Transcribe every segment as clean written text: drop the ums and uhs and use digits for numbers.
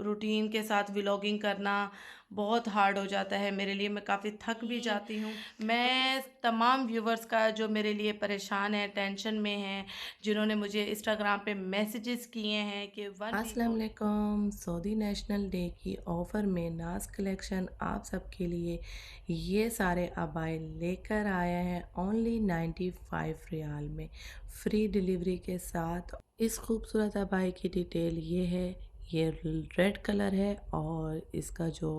Routine के साथ vlogging करना बहुत हार्ड हो जाता है मेरे लिए। मैं काफ़ी थक भी जाती हूँ। मैं तमाम व्यूवर्स का जो मेरे लिए परेशान है, टेंशन में हैं, जिन्होंने मुझे इंस्टाग्राम पे मैसेजेस किए हैं कि 1 वीक अस्सलाम हो गए। वालेकुम। सऊदी नेशनल डे की ऑफ़र में नाज कलेक्शन आप सबके लिए ये सारे अबाए लेकर आया है ओनली 95 रियाल में, फ्री डिलीवरी के साथ। इस खूबसूरत अबाए की डिटेल ये है। ये रेड कलर है और इसका जो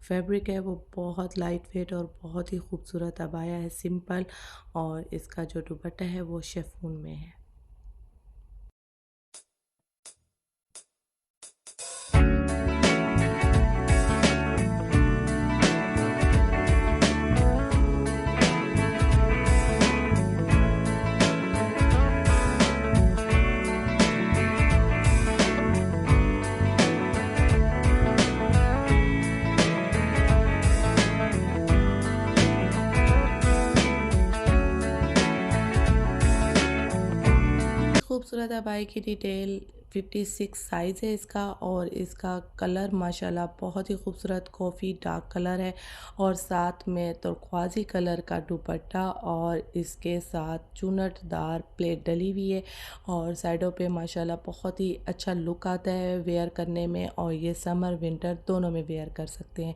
फैब्रिक है वो बहुत लाइट वेट और बहुत ही खूबसूरत अबाया है, सिंपल। और इसका जो दुपट्टा है वो शिफॉन में है। खूबसूरत अबाई की डिटेल 56 साइज़ है इसका। और इसका कलर माशाल्लाह बहुत ही खूबसूरत कॉफ़ी डार्क कलर है और साथ में तुर्कवाज़ी कलर का दुपट्टा और इसके साथ चुनटदार प्लेट डली हुई है। और साइडों पे माशाल्लाह बहुत ही अच्छा लुक आता है वेयर करने में, और ये समर विंटर दोनों में वेयर कर सकते हैं।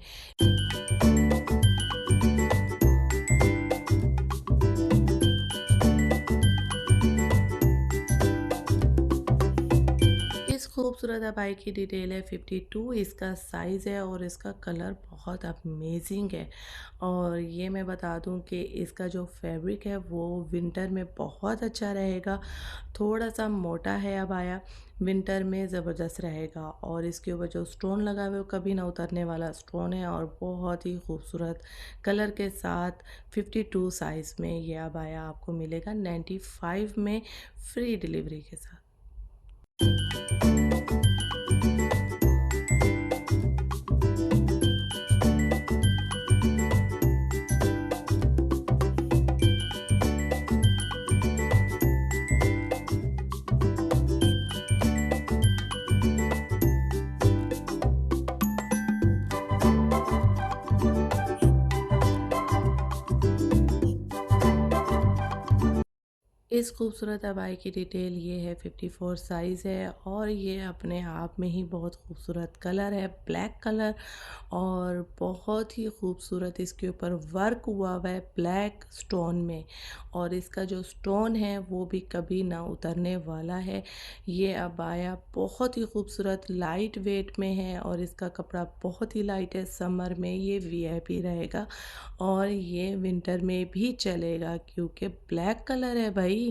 इस खूबसूरत अबाई की डिटेल है 52, इसका साइज़ है और इसका कलर बहुत अमेजिंग है। और ये मैं बता दूं कि इसका जो फैब्रिक है वो विंटर में बहुत अच्छा रहेगा। थोड़ा सा मोटा है अबाया, विंटर में ज़बरदस्त रहेगा। और इसके ऊपर जो स्टोन लगा हुआ है वो कभी ना उतरने वाला स्टोन है और बहुत ही खूबसूरत कलर के साथ 52 साइज़ में ये अबाया आपको मिलेगा 95 में, फ्री डिलीवरी के साथ। इस खूबसूरत अबाई की डिटेल ये है 54 साइज़ है और ये अपने आप में ही बहुत खूबसूरत कलर है, ब्लैक कलर। और बहुत ही खूबसूरत इसके ऊपर वर्क हुआ हुआ है ब्लैक स्टोन में। और इसका जो स्टोन है वो भी कभी ना उतरने वाला है। ये अबाया बहुत ही खूबसूरत लाइट वेट में है और इसका कपड़ा बहुत ही लाइट है। समर में ये वीआईपी रहेगा और ये विंटर में भी चलेगा क्योंकि ब्लैक कलर है भाई।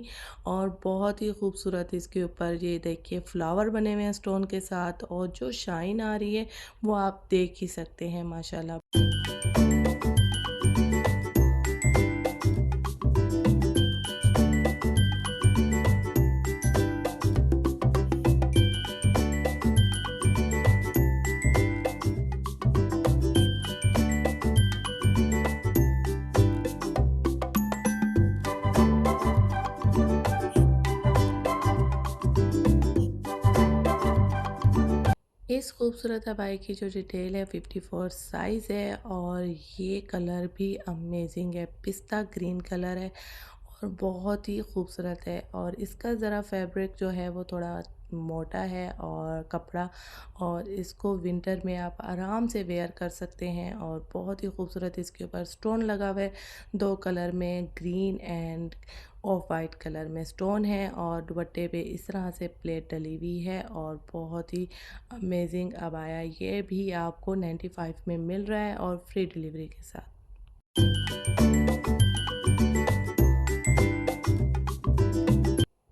और बहुत ही खूबसूरत इसके ऊपर ये देखिए फ्लावर बने हुए हैं स्टोन के साथ, और जो शाइन आ रही है वो आप देख ही सकते हैं माशाल्लाह। इस खूबसूरत अबाई की जो डिटेल है 54 साइज़ है और ये कलर भी अमेजिंग है, पिस्ता ग्रीन कलर है और बहुत ही खूबसूरत है। और इसका ज़रा फैब्रिक जो है वो थोड़ा मोटा है और कपड़ा, और इसको विंटर में आप आराम से वेयर कर सकते हैं। और बहुत ही खूबसूरत इसके ऊपर स्टोन लगा हुआ है, दो कलर में, green end of white colour में स्टोन है। और दुपट्टे पे इस तरह से प्लेट डली हुई है और बहुत ही अमेजिंग अबाया ये भी आपको 95 में मिल रहा है और फ्री डिलीवरी के साथ।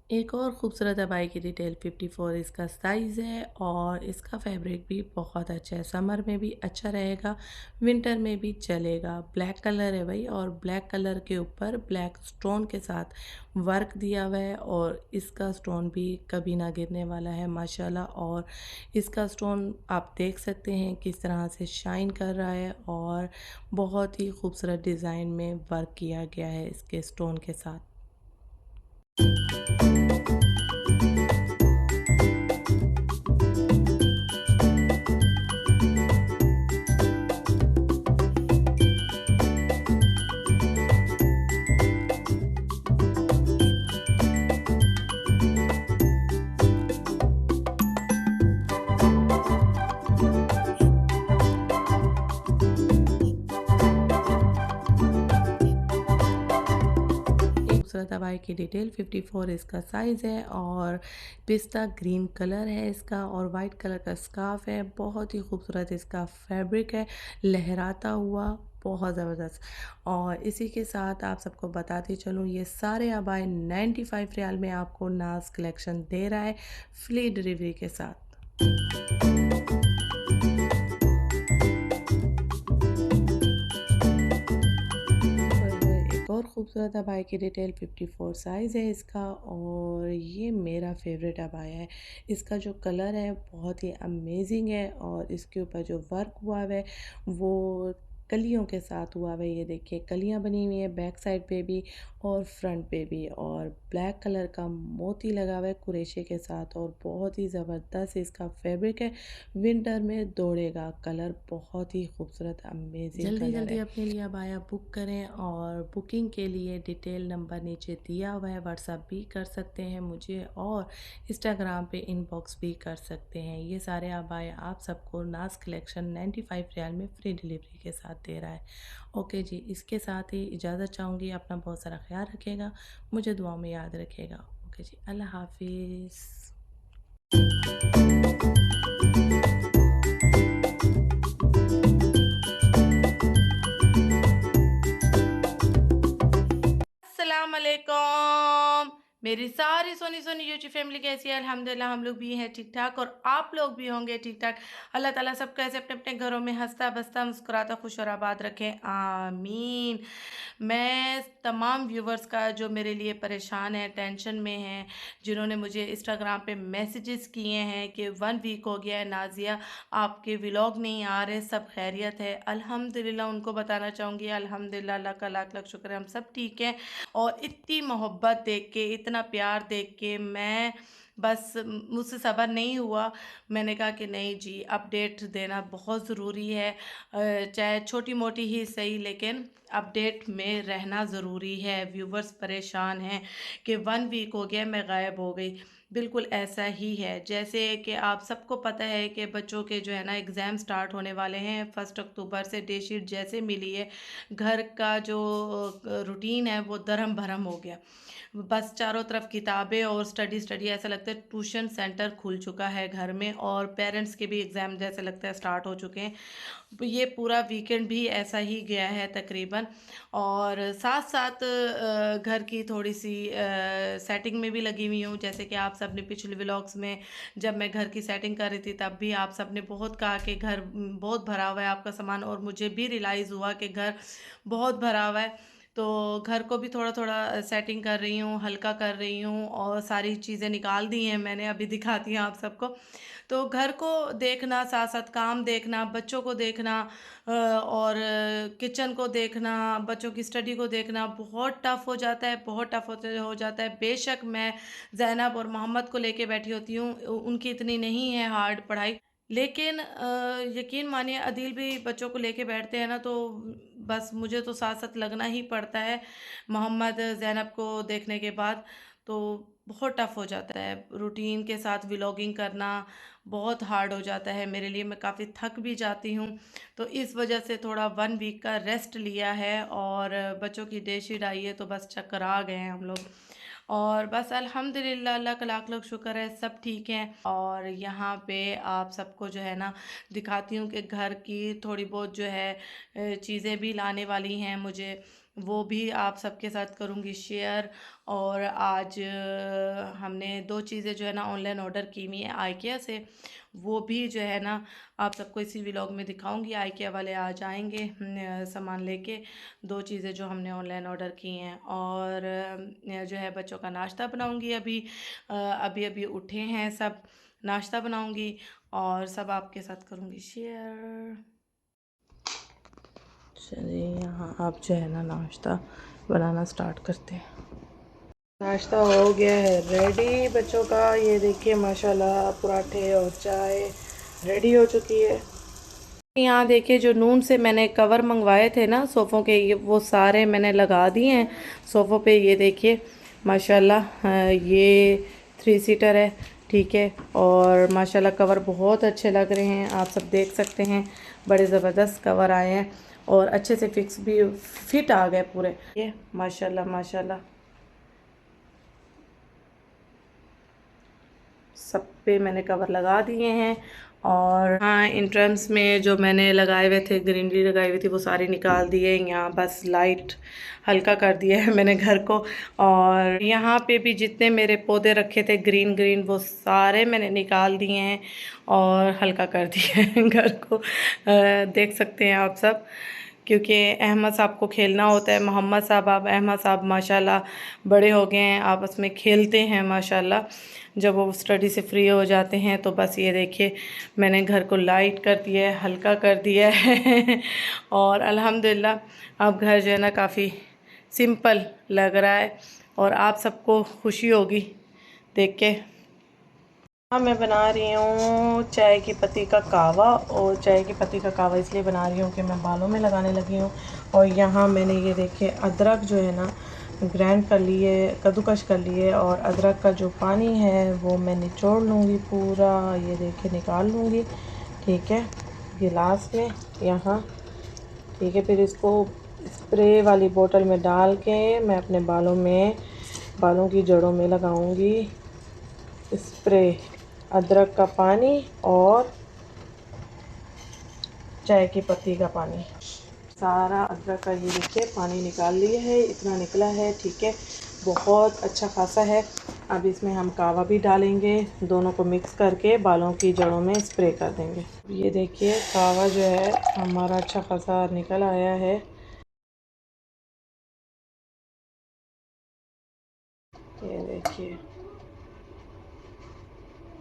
एक और खूबसूरत अबाई की डिटेल 54 इसका साइज़ है और इसका फैब्रिक भी बहुत अच्छा है, समर में भी अच्छा रहेगा, विंटर में भी चलेगा। ब्लैक कलर है भाई और ब्लैक कलर के ऊपर ब्लैक स्टोन के साथ वर्क दिया हुआ है और इसका स्टोन भी कभी ना गिरने वाला है माशाल्लाह। और इसका स्टोन आप देख सकते हैं किस तरह से शाइन कर रहा है और बहुत ही खूबसूरत डिज़ाइन में वर्क किया गया है इसके स्टोन के साथ। अबाई की डिटेल 54 इसका साइज़ है और पिस्ता ग्रीन कलर है इसका और वाइट कलर का स्कार्फ है। बहुत ही खूबसूरत इसका फैब्रिक है, लहराता हुआ, बहुत ज़बरदस्त। और इसी के साथ आप सबको बताती चलूँ, ये सारे अबाए 95 रियाल में आपको नाज कलेक्शन दे रहा है फ्री डिलीवरी के साथ। एक और ख़ूबसूरत अबाया की डिटेल 54 साइज़ है इसका और ये मेरा फेवरेट अबाया है। इसका जो कलर है बहुत ही अमेजिंग है और इसके ऊपर जो वर्क हुआ हुआ है वो कलियों के साथ हुआ हुआ है। ये देखिए कलियां बनी हुई है बैक साइड पे भी और फ्रंट पे भी और ब्लैक कलर का मोती लगा हुआ है कुरेशे के साथ और बहुत ही ज़बरदस्त इसका फैब्रिक है। विंटर में दौड़ेगा कलर, बहुत ही खूबसूरत अमेजिंग जल्दी कलर जल्दी है। अपने लिए अबाया बुक करें और बुकिंग के लिए डिटेल नंबर नीचे दिया हुआ है, व्हाट्सअप भी कर सकते हैं मुझे और इंस्टाग्राम पे इनबॉक्स भी कर सकते हैं। ये सारे अबाया आप सबको नाज कलेक्शन 95 रियाल में फ्री डिलीवरी के साथ दे रहा है। ओके जी, इसके साथ ही इजाज़त चाहूँगी। अपना बहुत सारा ख्याल रखिएगा, मुझे दुआ में याद रखिएगा। ओके जी, अल्लाह हाफिज़। अस्सलाम वालेकुम। मेरी सारी सोनी सोनी यूट्यूब फैमिली कैसी है? अल्हम्दुलिल्लाह हम लोग भी हैं ठीक ठाक और आप लोग भी होंगे ठीक ठाक। अल्लाह ताला सबको ऐसे अपने अपने घरों में हंसता बसता मुस्कुराता खुश और आबाद रखें, आमीन। मैं तमाम व्यूवर्स का जो मेरे लिए परेशान है, टेंशन में हैं, जिन्होंने मुझे इंस्टाग्राम पे मैसेजेस किए हैं कि 1 वीक हो गया है नाज़िया आपके व्लॉग नहीं आ रहे, सब खैरियत है? अल्हम्दुलिल्लाह उनको बताना चाहूँगी अल्हम्दुलिल्लाह, अल्लाह का लाख लाख शुक्र है, हम सब ठीक हैं। और इतनी मोहब्बत देख के, इतना प्यार देख के मैं बस मुझसे सब्र नहीं हुआ। मैंने कहा कि नहीं जी, अपडेट देना बहुत ज़रूरी है, चाहे छोटी-मोटी ही सही लेकिन अपडेट में रहना ज़रूरी है। व्यूवर्स परेशान हैं कि 1 वीक हो गया मैं गायब हो गई। बिल्कुल ऐसा ही है, जैसे कि आप सबको पता है कि बच्चों के जो है ना एग्ज़ाम स्टार्ट होने वाले हैं 1 अक्टूबर से। डे शीट जैसे मिली है, घर का जो रूटीन है वो दरहम-भरम हो गया। बस चारों तरफ किताबें और स्टडी स्टडी, ऐसा लगता है ट्यूशन सेंटर खुल चुका है घर में और पेरेंट्स के भी एग्ज़ाम जैसे लगता है स्टार्ट हो चुके हैं। ये पूरा वीकेंड भी ऐसा ही गया है तकरीबन और साथ-साथ घर की थोड़ी-सी सेटिंग में भी लगी हुई हूँ। जैसे कि आप सबने पिछले व्लॉग्स में जब मैं घर की सेटिंग कर रही थी तब भी आप सबने बहुत कहा कि घर बहुत भरा हुआ है आपका सामान और मुझे भी रियलाइज़ हुआ कि घर बहुत भरा हुआ है। तो घर को भी थोड़ा-थोड़ा सेटिंग कर रही हूँ, हल्का कर रही हूँ और सारी चीज़ें निकाल दी हैं मैंने, अभी दिखाती हूँ आप सबको। तो घर को देखना, साथ-साथ काम देखना, बच्चों को देखना और किचन को देखना, बच्चों की स्टडी को देखना बहुत टफ़ हो जाता है, बहुत टफ़ हो जाता है। बेशक मैं ज़ैनब और मोहम्मद को लेके बैठी होती हूँ, उनकी इतनी नहीं है हार्ड पढ़ाई, लेकिन यकीन मानिए अदील भी बच्चों को लेके बैठते हैं ना तो बस मुझे तो साथ-साथ लगना ही पड़ता है, मोहम्मद, ज़ैनब को देखने के बाद। तो बहुत टफ़ हो जाता है, रूटीन के साथ व्लॉगिंग करना बहुत हार्ड हो जाता है मेरे लिए, मैं काफ़ी थक भी जाती हूँ। तो इस वजह से थोड़ा 1 वीक का रेस्ट लिया है और बच्चों की डे शीट आई है तो बस चकरा गए हैं हम लोग। और बस अल्हम्दुलिल्लाह, अल्लाह का लाख लाख शुक्र है सब ठीक हैं। और यहाँ पे आप सबको जो है ना दिखाती हूँ कि घर की थोड़ी बहुत जो है चीज़ें भी लाने वाली हैं मुझे, वो भी आप सबके साथ करूँगी शेयर। और आज हमने 2 चीज़ें जो है ना ऑनलाइन ऑर्डर की हुई हैं आइकिया से, वो भी जो है ना आप सबको इसी व्लॉग में दिखाऊँगी। आइकिया वाले आज आएँगे सामान लेके, 2 चीज़ें जो हमने ऑनलाइन ऑर्डर की हैं। और जो है बच्चों का नाश्ता बनाऊँगी अभी, अभी-अभी उठे हैं सब, नाश्ता बनाऊँगी और सब आपके साथ करूँगी शेयर। चलिए यहाँ आप जो है ना नाश्ता बनाना स्टार्ट करते हैं। नाश्ता हो गया है रेडी बच्चों का, ये देखिए माशाल्लाह पराठे और चाय रेडी हो चुकी है। यहाँ देखिए जो नून से मैंने कवर मंगवाए थे ना सोफ़ों के, ये वो सारे मैंने लगा दिए हैं सोफ़ों पे। ये देखिए माशाल्लाह ये 3 सीटर है, ठीक है। और माशाल्लाह कवर बहुत अच्छे लग रहे हैं, आप सब देख सकते हैं, बड़े ज़बरदस्त कवर आए हैं और अच्छे से फिट आ गए पूरे। ये माशाल्लाह माशाल्लाह सब पे मैंने कवर लगा दिए हैं। और हाँ, इंट्रेंस में जो मैंने लगाए हुए थे, ग्रीनरी लगाई हुई थी, वो सारी निकाल दिए। यहाँ बस लाइट हल्का कर दिया है मैंने घर को। और यहाँ पे भी जितने मेरे पौधे रखे थे ग्रीन ग्रीन, वो सारे मैंने निकाल दिए हैं और हल्का कर दिया है घर को। देख सकते हैं आप सब, क्योंकि अहमद साहब को खेलना होता है। मोहम्मद साहब, अब अहमद साहब माशाल्लाह बड़े हो गए हैं, आपस में खेलते हैं माशाल्लाह। जब वो स्टडी से फ्री हो जाते हैं तो बस ये देखिए, मैंने घर को लाइट कर दिया है, हल्का कर दिया है और अल्हम्दुलिल्लाह अब घर जो है ना काफ़ी सिंपल लग रहा है और आप सबको खुशी होगी देख के। हाँ, मैं बना रही हूँ चाय की पत्ती का कहवा। और चाय की पत्ती का कहवा इसलिए बना रही हूँ कि मैं बालों में लगाने लगी हूँ। और यहाँ मैंने ये देखिए अदरक जो है ना ग्राइंड कर लिए, कद्दूकश कर लिए। और अदरक का जो पानी है वो मैं निचोड़ लूँगी पूरा, ये देखिए निकाल लूँगी, ठीक है, गिलास में यहाँ, ठीक है। फिर इसको स्प्रे वाली बोतल में डाल के मैं अपने बालों की जड़ों में लगाऊंगी स्प्रे। अदरक का पानी और चाय की पत्ती का पानी, सारा अदरक का ये देखिए पानी निकाल लिया है, इतना निकला है, ठीक है, बहुत अच्छा खासा है। अब इसमें हम कहवा भी डालेंगे, दोनों को मिक्स करके बालों की जड़ों में स्प्रे कर देंगे। ये देखिए कहवा जो है हमारा अच्छा खासा निकल आया है, ये देखिए।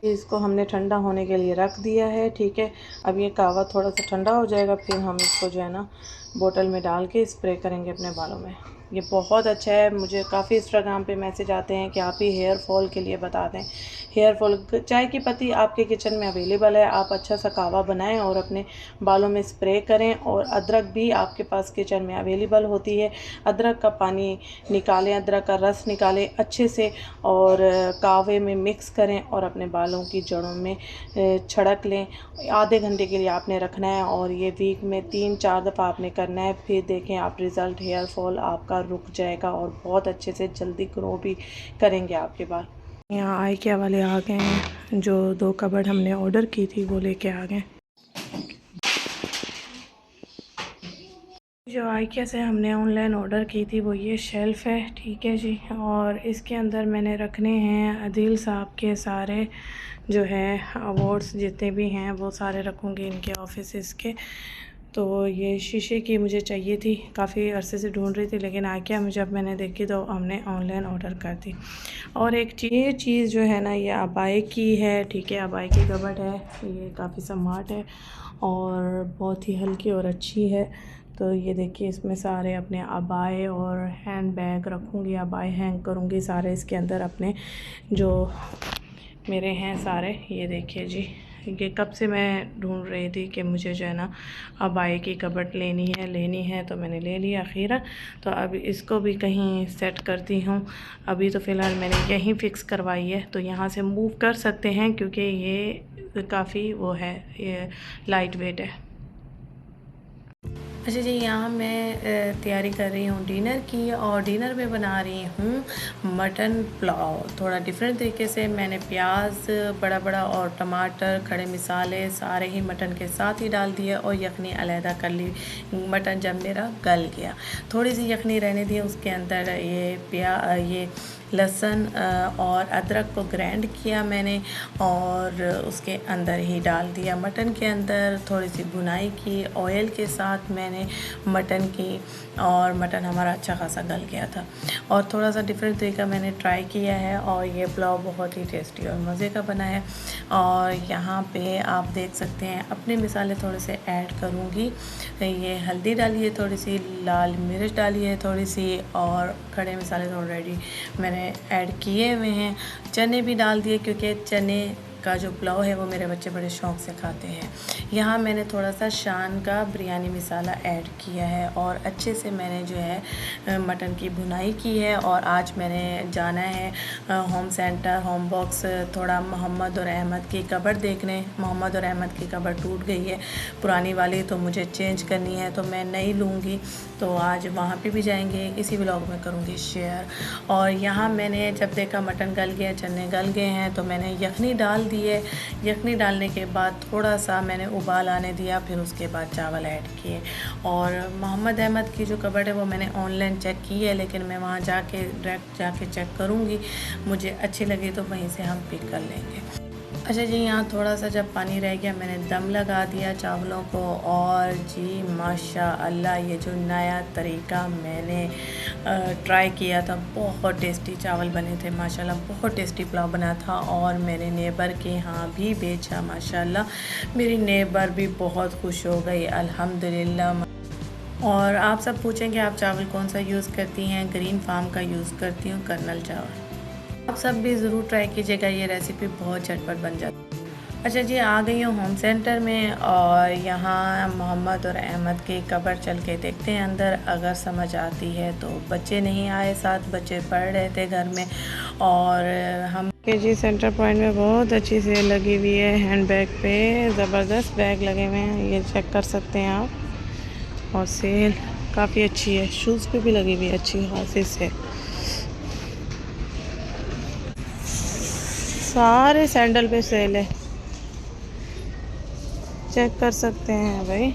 इसको हमने ठंडा होने के लिए रख दिया है, ठीक है। अब ये कहवा थोड़ा सा ठंडा हो जाएगा, फिर हम इसको जो है ना बोतल में डाल के स्प्रे करेंगे अपने बालों में। ये बहुत अच्छा है। मुझे काफ़ी इंस्टाग्राम पे मैसेज आते हैं कि आप ही हेयर फॉल के लिए बता दें। हेयर फॉल, चाय की पत्ती आपके किचन में अवेलेबल है, आप अच्छा सा कहवा बनाएं और अपने बालों में स्प्रे करें। और अदरक भी आपके पास किचन में अवेलेबल होती है, अदरक का पानी निकालें, अदरक का रस निकालें अच्छे से और कहवे में मिक्स करें और अपने बालों की जड़ों में छिड़क लें। आधे घंटे के लिए आपने रखना है और ये वीक में 3-4 दफ़ा आपने करना है। फिर देखें आप रिज़ल्ट, हेयर फॉल आपका रुक जाएगा और बहुत अच्छे से जल्दी ग्रो भी करेंगे आपके बाल। यहाँ आइकिया वाले आ गए हैं, जो 2 कबर्ड हमने ऑर्डर की थी वो लेके आ गए। जो आइकिया से हमने ऑनलाइन ऑर्डर की थी वो ये शेल्फ़ है, ठीक है जी। और इसके अंदर मैंने रखने हैं अदील साहब के सारे जो है अवार्ड्स जितने भी हैं वो सारे रखूँगी इनके ऑफिस के। तो ये शीशे की मुझे चाहिए थी, काफ़ी अरसे से ढूंढ रही थी, लेकिन आइकिया में जब मैंने देखी तो हमने ऑनलाइन ऑर्डर कर दी। और एक चीज़ जो है ना, ये अबाई की है, ठीक है, अबाई की कबर्ड है, ये काफ़ी स्मार्ट है और बहुत ही हल्की और अच्छी है। तो ये देखिए इसमें सारे अपने अबाए और हैंड बैग रखूँगी, अबाए हैंग करूँगी सारे इसके अंदर अपने जो मेरे हैं सारे। ये देखिए जी, ये कब से मैं ढूंढ रही थी कि मुझे जो है ना अबाए की कबर्ड लेनी है तो मैंने ले लिया अखीरन। तो अब इसको भी कहीं सेट करती हूँ। अभी तो फ़िलहाल मैंने यहीं फ़िक्स करवाई है, तो यहाँ से मूव कर सकते हैं क्योंकि ये काफ़ी वो है, ये लाइट वेट है। अच्छा जी, यहाँ मैं तैयारी कर रही हूँ डिनर की और डिनर में बना रही हूँ मटन पुलाव। थोड़ा डिफरेंट तरीके से मैंने प्याज बड़ा बड़ा और टमाटर, खड़े मसाले सारे ही मटन के साथ ही डाल दिए और यखनी अलहदा कर ली। मटन जब मेरा गल गया, थोड़ी सी यखनी रहने दी, उसके अंदर ये लहसुन और अदरक को ग्राइंड किया मैंने और उसके अंदर ही डाल दिया मटन के अंदर। थोड़ी सी भुनाई की ऑयल के साथ मैंने मटन की और मटन हमारा अच्छा खासा गल गया था। और थोड़ा सा डिफरेंट तरीका मैंने ट्राई किया है और ये पुलाव बहुत ही टेस्टी और मज़े का बना है। और यहाँ पे आप देख सकते हैं अपने मसाले थोड़े से ऐड करूँगी। ये हल्दी डाली है, थोड़ी सी लाल मिर्च डाली है थोड़ी सी, और खड़े मसाले तो ऑलरेडी मैंने ऐड किए हुए हैं। चने भी डाल दिए क्योंकि चने का जो पुलाव है वो मेरे बच्चे बड़े शौक़ से खाते हैं। यहाँ मैंने थोड़ा सा शान का बिरयानी मसाला ऐड किया है और अच्छे से मैंने जो है मटन की भुनाई की है। और आज मैंने जाना है होम सेंटर होम बॉक्स थोड़ा मोहम्मद और अहमद की कबर देखने। मोहम्मद और अहमद की कबर टूट गई है पुरानी वाली, तो मुझे चेंज करनी है, तो मैं नई लूँगी। तो आज वहाँ पे भी जाएंगे, इसी व्लॉग में करूँगी शेयर। और यहाँ मैंने जब देखा मटन गल गया, चने गल गए हैं, तो मैंने यखनी डाल दी है। यखनी डालने के बाद थोड़ा सा मैंने उबाल आने दिया, फिर उसके बाद चावल ऐड किए। और मोहम्मद अहमद की जो कबर्ड है वो मैंने ऑनलाइन चेक की है, लेकिन मैं वहाँ जाके डायरेक्ट जाके चेक करूँगी, मुझे अच्छी लगी तो वहीं से हम पिक कर लेंगे। अच्छा जी, यहाँ थोड़ा सा जब पानी रह गया मैंने दम लगा दिया चावलों को। और जी माशाअल्लाह ये जो नया तरीका मैंने ट्राई किया था, बहुत टेस्टी चावल बने थे माशाल्लाह, बहुत टेस्टी पुलाव बना था। और मेरे नेबर के यहाँ भी बेचा माशाल्लाह, मेरी नेबर भी बहुत खुश हो गई अल्हम्दुलिल्लाह। और आप सब पूछेंगे आप चावल कौन सा यूज़ करती हैं? ग्रीन फार्म का यूज़ करती हूँ, कर्नल चावल। आप सब भी ज़रूर ट्राई कीजिएगा, ये रेसिपी बहुत झटपट बन जाती है। अच्छा जी, आ गई हूँ होम सेंटर में और यहाँ मोहम्मद और अहमद की कबर चल के देखते हैं अंदर, अगर समझ आती है तो। बच्चे नहीं आए साथ, बच्चे पढ़ रहे थे घर में। और हम के जी सेंटर पॉइंट में बहुत अच्छी सेल लगी हुई है, हैंड बैग पे ज़बरदस्त बैग लगे हुए हैं, ये चेक कर सकते हैं आप। और सेल काफ़ी अच्छी है, शूज़ पे भी लगी हुई है अच्छी खासी से। सारे सैंडल पे सेल है, चेक कर सकते हैं भाई।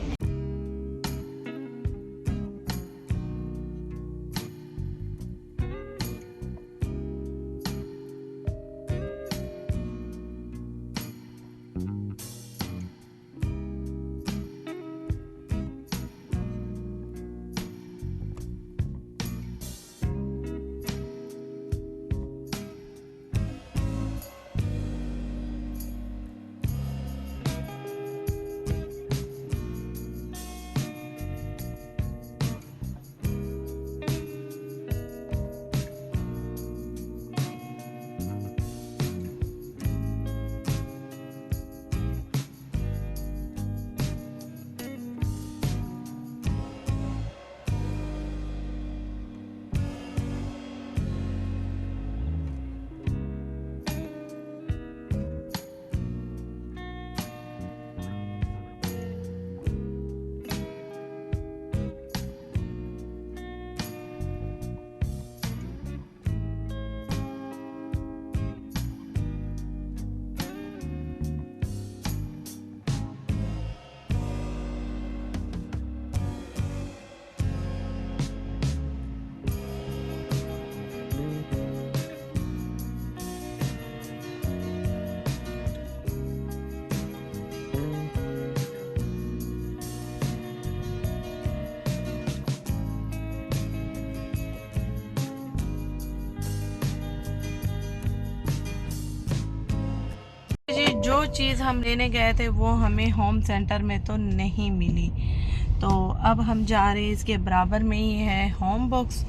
जो चीज़ हम लेने गए थे वो हमें होम सेंटर में तो नहीं मिली, तो अब हम जा रहे हैं, इसके बराबर में ही है होम बॉक्स।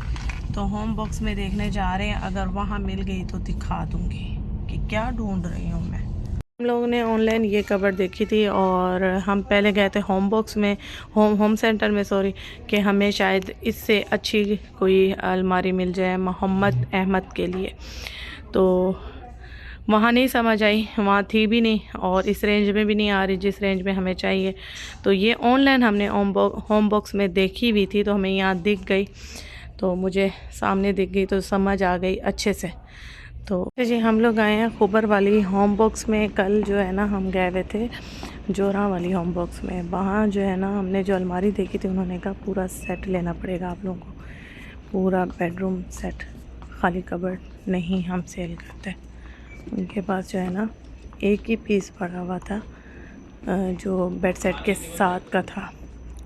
तो होम बॉक्स में देखने जा रहे हैं, अगर वहाँ मिल गई तो दिखा दूँगी कि क्या ढूंढ रही हूँ मैं। हम लोगों ने ऑनलाइन ये कवर देखी थी और हम पहले गए थे होम बॉक्स में, होम सेंटर में सॉरी, कि हमें शायद इससे अच्छी कोई अलमारी मिल जाए मोहम्मद अहमद के लिए। तो वहाँ नहीं समझ आई, वहाँ थी भी नहीं और इस रेंज में भी नहीं आ रही जिस रेंज में हमें चाहिए। तो ये ऑनलाइन हमने होम बॉक्स में देखी हुई थी, तो हमें यहाँ दिख गई, तो मुझे सामने दिख गई तो समझ आ गई अच्छे से। तो जी हम लोग आए हैं खुबर वाली होम बॉक्स में। कल जो है ना हम गए हुए थे जोरा वाली होम बॉक्स में, वहाँ जो है ना हमने जो अलमारी देखी थी, उन्होंने कहा पूरा सेट लेना पड़ेगा आप लोगों को, पूरा बेडरूम सेट, खाली कबर्ड नहीं हम सेल करते। उनके पास जो है ना एक ही पीस पड़ा हुआ था जो बेड सेट के साथ का था,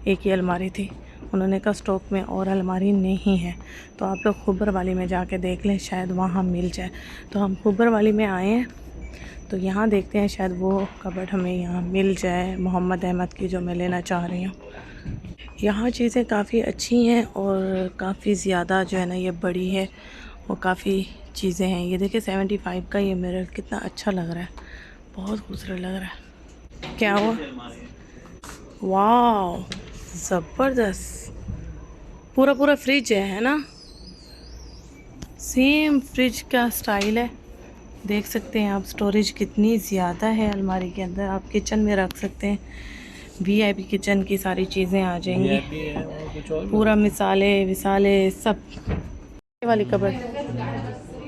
एक ही अलमारी थी। उन्होंने कहा स्टॉक में और अलमारी नहीं है, तो आप लोग खुबर वाली में जाके देख लें, शायद वहाँ मिल जाए। तो हम खुबर वाली में आए हैं, तो यहाँ देखते हैं शायद वो कबर्ड हमें यहाँ मिल जाए मोहम्मद अहमद की जो मैं लेना चाह रही हूँ। यहाँ चीज़ें काफ़ी अच्छी हैं और काफ़ी ज़्यादा जो है ना ये बड़ी है और काफ़ी चीज़ें हैं। ये देखिए 75 का ये मिरर कितना अच्छा लग रहा है बहुत खूबसूरत लग रहा है। क्या हुआ? वाह, ज़बरदस्त। पूरा पूरा फ्रिज है ना? सेम फ्रिज का स्टाइल है। देख सकते हैं आप, स्टोरेज कितनी ज़्यादा है अलमारी के अंदर। आप किचन में रख सकते हैं। वीआईपी किचन की सारी चीज़ें आ जाएंगी। पूरा मिसाले विसाले सब। ये वाली कबर्ड,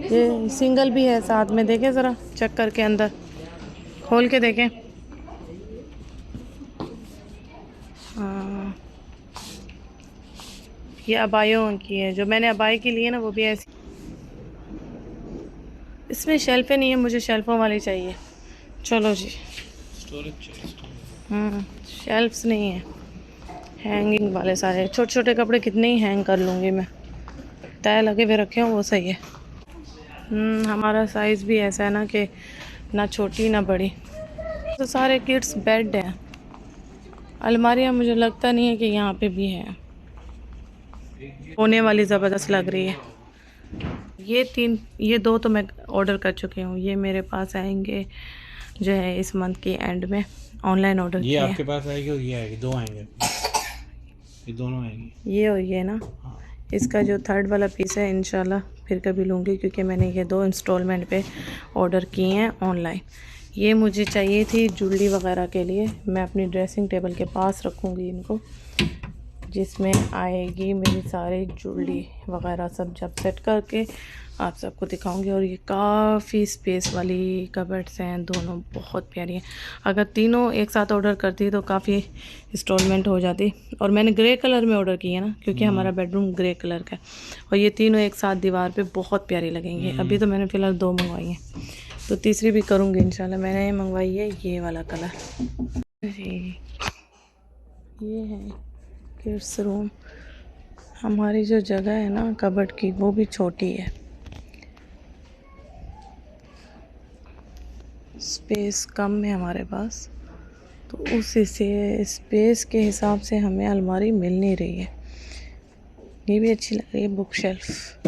ये सिंगल भी है साथ में। देखें ज़रा चेक करके, अंदर खोल के देखें। हाँ, ये अबायों की है। जो मैंने अबाई की ली है ना, वो भी ऐसी। इसमें शेल्फें नहीं है, मुझे शेल्फों वाली चाहिए। चलो जी। शेल्फ्स नहीं है, हैंगिंग वाले सारे। छोटे छोटे कपड़े कितने ही हैंग कर लूँगी मैं, तय लगे हुए रखे हों वो सही है। हमारा साइज़ भी ऐसा है ना कि ना छोटी ना बड़ी। तो सारे किड्स बेड हैं। अलमारियाँ मुझे लगता नहीं है कि यहाँ पे भी है। होने वाली ज़बरदस्त लग रही है। ये दो तो मैं ऑर्डर कर चुकी हूँ। ये मेरे पास आएंगे जो है इस मंथ के एंड में। ऑनलाइन ऑर्डर ये किया। आपके पास आएगी और ये आएगी, दो आएंगे। ये दोनों आएंगी। ये और ये ना। हाँ। इसका जो थर्ड वाला पीस है इंशाल्लाह फिर कभी लूँगी, क्योंकि मैंने ये 2 इंस्टॉलमेंट पे ऑर्डर किए हैं ऑनलाइन। ये मुझे चाहिए थी ज्वेलरी वगैरह के लिए। मैं अपनी ड्रेसिंग टेबल के पास रखूँगी इनको, जिसमें आएगी मेरी सारी ज्वेलरी वगैरह सब। जब सेट करके आप सबको दिखाऊंगी। और ये काफ़ी स्पेस वाली कबर्ड्स हैं, दोनों बहुत प्यारी हैं। अगर तीनों एक साथ ऑर्डर करती तो काफ़ी इंस्टॉलमेंट हो जाती। और मैंने ग्रे कलर में ऑर्डर किया ना, क्योंकि हमारा बेडरूम ग्रे कलर का है। और ये तीनों एक साथ दीवार पे बहुत प्यारी लगेंगी। अभी तो मैंने फ़िलहाल 2 मंगवाई हैं, तो तीसरी भी करूँगी इंशाल्लाह। मैंने मंगवाई है ये वाला कलर। ये है किड्स रूम। हमारी जो जगह है ना कबर्ड की, वो भी छोटी है। स्पेस कम है हमारे पास, तो उस हिस्से स्पेस के हिसाब से हमें अलमारी मिल नहीं रही है। ये भी अच्छी लग रही है, बुक शेल्फ।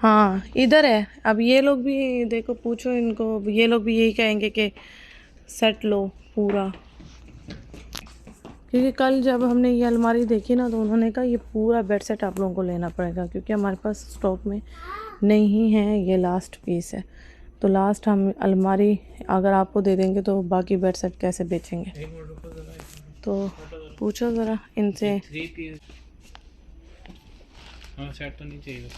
हाँ, इधर है। अब ये लोग भी देखो, पूछो इनको, ये लोग भी यही कहेंगे कि सेट लो पूरा। क्योंकि कल जब हमने ये अलमारी देखी ना, तो उन्होंने कहा ये पूरा बेड सेट आप लोगों को लेना पड़ेगा, क्योंकि हमारे पास स्टॉक में नहीं है। ये लास्ट पीस है, तो लास्ट हम अलमारी अगर आपको दे देंगे तो बाकी बेड सेट कैसे बेचेंगे। तो पूछो ज़रा इनसे। सेट तो नहीं चाहिए,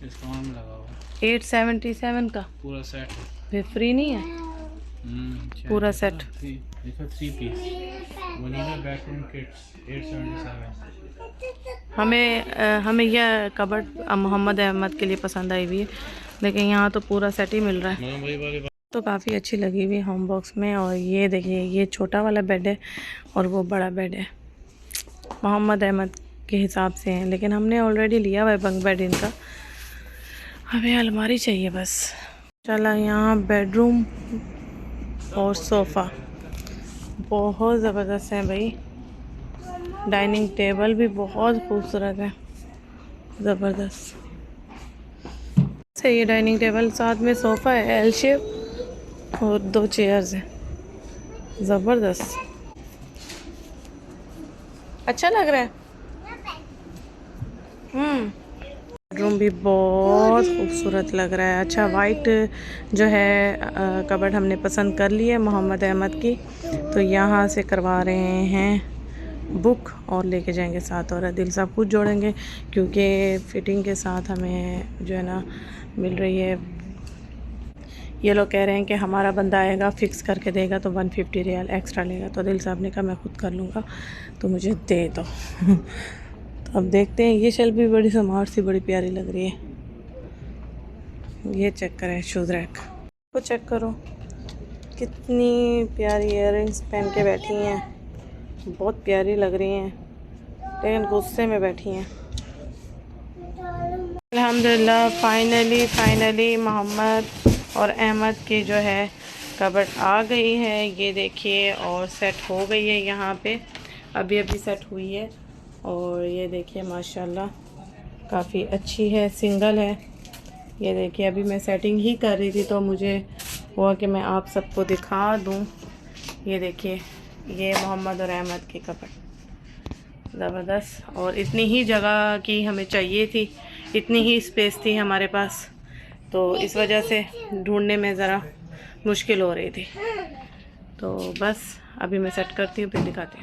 डिस्काउंट में लगा हुआ 877 का पूरा सेट। फिर फ्री नहीं है पूरा सेट। देखो 3 पीस वनीला बेडरूम किट्स 877। हमें यह कबर्ड मोहम्मद अहमद के लिए पसंद आई हुई है, लेकिन यहाँ तो पूरा सेट ही मिल रहा है। तो काफ़ी अच्छी लगी हुई होम बॉक्स में। और ये देखिए, ये छोटा वाला बेड है और वो बड़ा बेड है, मोहम्मद अहमद के हिसाब से हैं। लेकिन हमने ऑलरेडी लिया हुआ है बंक बेड इनका। हमें अलमारी चाहिए बस। चला, यहाँ बेडरूम और सोफ़ा बहुत ज़बरदस्त है भाई। डाइनिंग टेबल भी बहुत खूबसूरत है, ज़बरदस्त से। ये डाइनिंग टेबल, साथ में सोफ़ा है एल शेप और 2 चेयर्स हैं, ज़बरदस्त। अच्छा लग रहा है। बेडरूम भी बहुत खूबसूरत लग रहा है। अच्छा, वाइट जो है कबर्ड हमने पसंद कर ली है मोहम्मद अहमद की, तो यहाँ से करवा रहे हैं बुक और लेके जाएंगे साथ। और दिल साहब खुद जोड़ेंगे, क्योंकि फ़िटिंग के साथ हमें जो है ना मिल रही है। ये लोग कह रहे हैं कि हमारा बंदा आएगा फिक्स करके देगा तो 150 रियाल एक्स्ट्रा लेगा। तो दिल साहब ने कहा मैं खुद कर लूँगा, तो मुझे दे दो। तो अब देखते हैं। ये शेल्फ भी बड़ी स्मार्ट सी, बड़ी प्यारी लग रही है। ये चेक करें शूज़ रैक को, चेक करो कितनी प्यारी इयररिंग्स पहन के बैठी हैं, बहुत प्यारी लग रही हैं, लेकिन गुस्से में बैठी हैं। अल्हम्दुलिल्लाह फाइनली मोहम्मद और अहमद की जो है कबर्ड आ गई है। ये देखिए, और सेट हो गई है यहाँ पे, अभी सेट हुई है। और ये देखिए माशाल्लाह काफ़ी अच्छी है, सिंगल है। ये देखिए अभी मैं सेटिंग ही कर रही थी तो मुझे हुआ कि मैं आप सबको दिखा दूँ। ये देखिए ये मोहम्मद और अहमद के कपड़े ज़बरदस्त, और इतनी ही जगह की हमें चाहिए थी, इतनी ही स्पेस थी हमारे पास, तो इस वजह से ढूंढने में ज़रा मुश्किल हो रही थी। तो बस अभी मैं सेट करती हूँ फिर दिखाती हूँ।